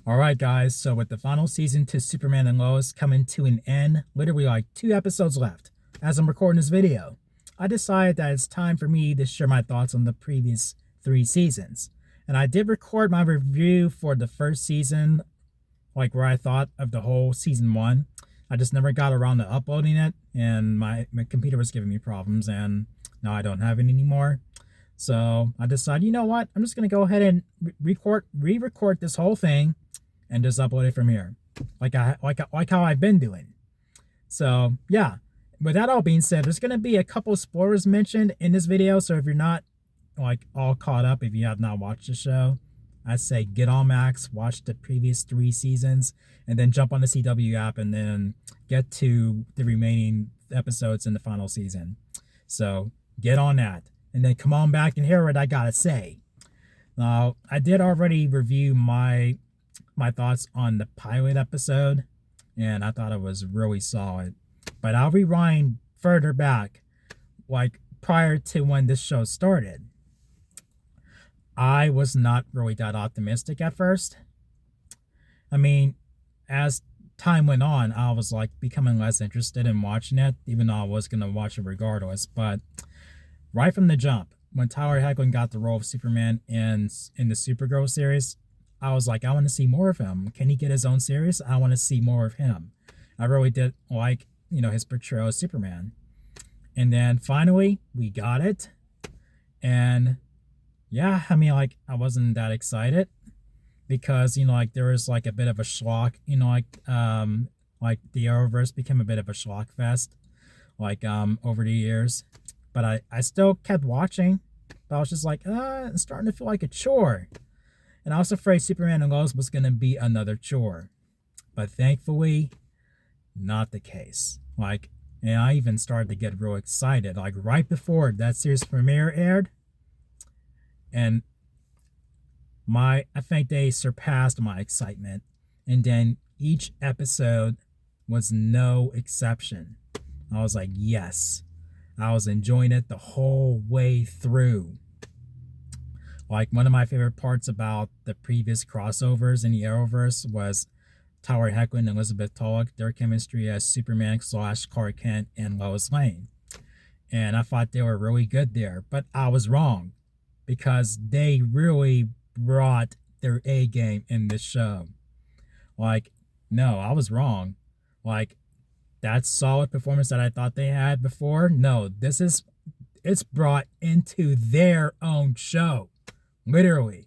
All right, guys. So with the final season to Superman and Lois coming to an end, literally like 2 episodes left, as I'm recording this video, I decided that it's time for me to share my thoughts on the previous 3 seasons. And I did record my review for the first season, like where I thought of the whole season 1. I just never got around to uploading it, and my computer was giving me problems, and now I don't have it anymore. So I decided, you know what? I'm just gonna go ahead and re-record this whole thing and just upload it from here, like how I've been doing. So yeah, with that all being said, there's gonna be a couple spoilers mentioned in this video. So if you're not like all caught up, if you have not watched the show, I say get on Max, watch the previous 3 seasons, and then jump on the CW app and then get to the remaining episodes in the final season. So get on that, and then come on back and hear what I gotta say. Now, I did already review my thoughts on the pilot episode, and I thought it was really solid. But I'll rewind further back, like prior to when this show started. I was not really that optimistic at first. I mean, as time went on, I was like becoming less interested in watching it, even though I was gonna watch it regardless. But right from the jump, when Tyler Hoechlin got the role of Superman in the Supergirl series, I was like, I want to see more of him. Can he get his own series? I want to see more of him. I really did like, his portrayal of Superman. And then finally, we got it. And yeah, I mean, like, I wasn't that excited because, like, there was like a bit of a schlock, like the Arrowverse became a bit of a schlock fest, like, over the years. But I still kept watching, but I was just like, it's starting to feel like a chore. And I was afraid Superman and Lois was going to be another chore. But thankfully, not the case. Like, and I even started to get real excited, like right before that series premiere aired. And I think they surpassed my excitement. And then each episode was no exception. I was like, yes. I was enjoying it the whole way through. Like, one of my favorite parts about the previous crossovers in the Arrowverse was Tyler Hoechlin and Elizabeth Tulloch, their chemistry as Superman / Clark Kent and Lois Lane. And I thought they were really good there, but I was wrong because they really brought their A game in this show. Like, no, I was wrong. Like, that solid performance that I thought they had before, no, it's brought into their own show. Literally.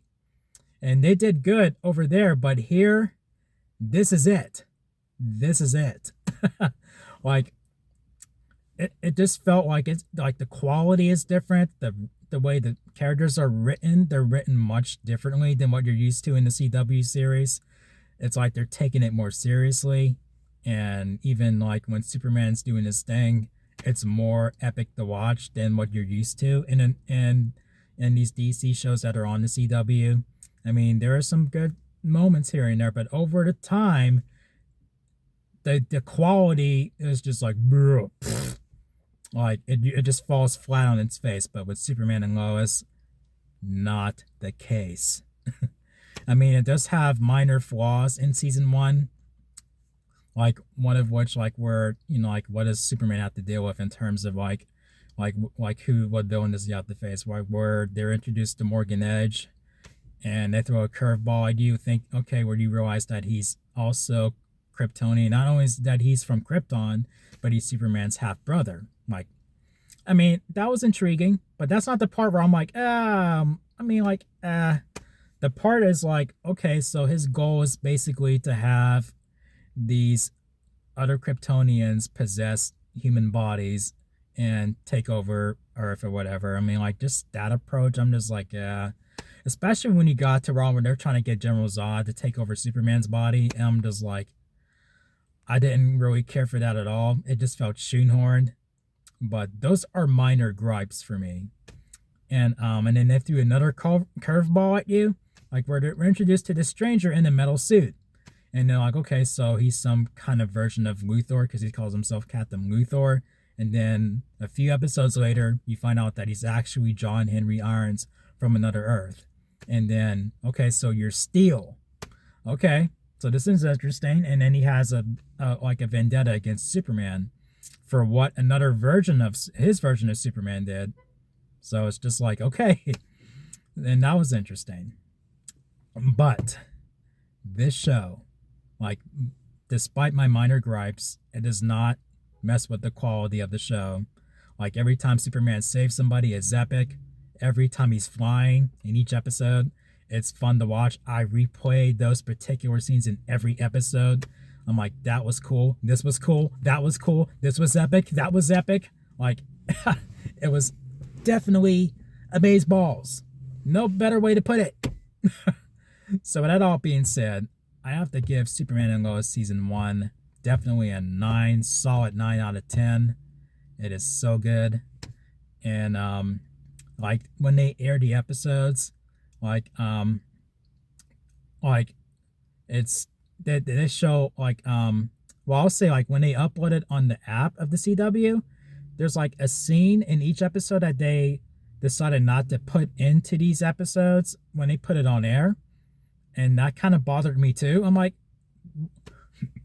And they did good over there, but here, this is it. This is it. Like, it just felt like it's like the quality is different. The way the characters are written, they're written much differently than what you're used to in the CW series. It's like they're taking it more seriously. And even like when Superman's doing his thing, it's more epic to watch than what you're used to in these DC shows that are on the CW. I mean, there are some good moments here and there, but over the time, the quality is just like, like it just falls flat on its face. But with Superman and Lois, not the case. I mean, it does have minor flaws in season 1, like one of which, like, where like, what does Superman have to deal with in terms of like what villain does he have to face? Like, where they're introduced to Morgan Edge, and they throw a curveball. I do think, okay, where do you realize that he's also Kryptonian? Not only is that he's from Krypton, but he's Superman's half brother. Like, I mean, that was intriguing, but that's not the part where I'm like, the part is like, okay, so his goal is basically to have these other Kryptonians possess human bodies and take over Earth or whatever. I mean, like, just that approach, I'm just like, yeah. Especially when you got to wrong when they're trying to get General Zod to take over Superman's body, and I'm just like, I didn't really care for that at all. It just felt shoehorned. But those are minor gripes for me. And then they threw another curveball at you, like where they're introduced to this stranger in a metal suit. And they're like, okay, so he's some kind of version of Luthor because he calls himself Captain Luthor. And then a few episodes later, you find out that he's actually John Henry Irons from another Earth. And then, okay, so you're Steel. Okay, so this is interesting. And then he has a like a vendetta against Superman for what another version of his version of Superman did. So it's just like, okay, and that was interesting. But this show, like, despite my minor gripes, it does not mess with the quality of the show. Like, every time Superman saves somebody is epic. Every time he's flying in each episode, it's fun to watch. I replayed those particular scenes in every episode. I'm like, that was cool. This was cool. That was cool. This was epic. That was epic. Like, it was definitely amazeballs. No better way to put it. So with that all being said, I have to give Superman and Lois season 1 definitely a 9, solid 9 out of 10. It is so good. And like when they air the episodes, like it's they show like well, I'll say like when they upload it on the app of the CW, there's like a scene in each episode that they decided not to put into these episodes when they put it on air. And that kind of bothered me too. I'm like,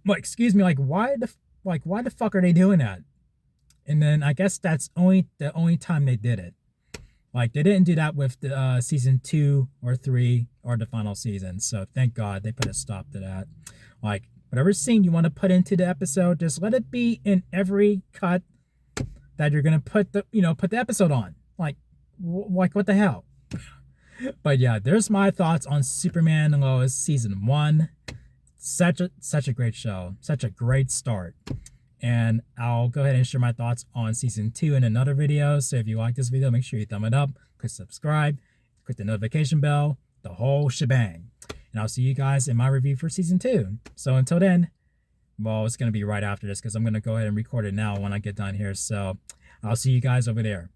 excuse me, like why the fuck are they doing that? And then I guess that's the only time they did it. Like they didn't do that with the season 2 or 3 or the final season. So thank God they put a stop to that. Like whatever scene you want to put into the episode, just let it be in every cut that you're gonna put the episode on. Like what the hell? But yeah, there's my thoughts on Superman and Lois season 1. Such a great show, such a great start. And I'll go ahead and share my thoughts on season 2 in another video. So if you like this video, make sure you thumb it up, click subscribe, click the notification bell, the whole shebang. And I'll see you guys in my review for season 2. So until then, well, it's going to be right after this because I'm going to go ahead and record it now when I get done here. So I'll see you guys over there.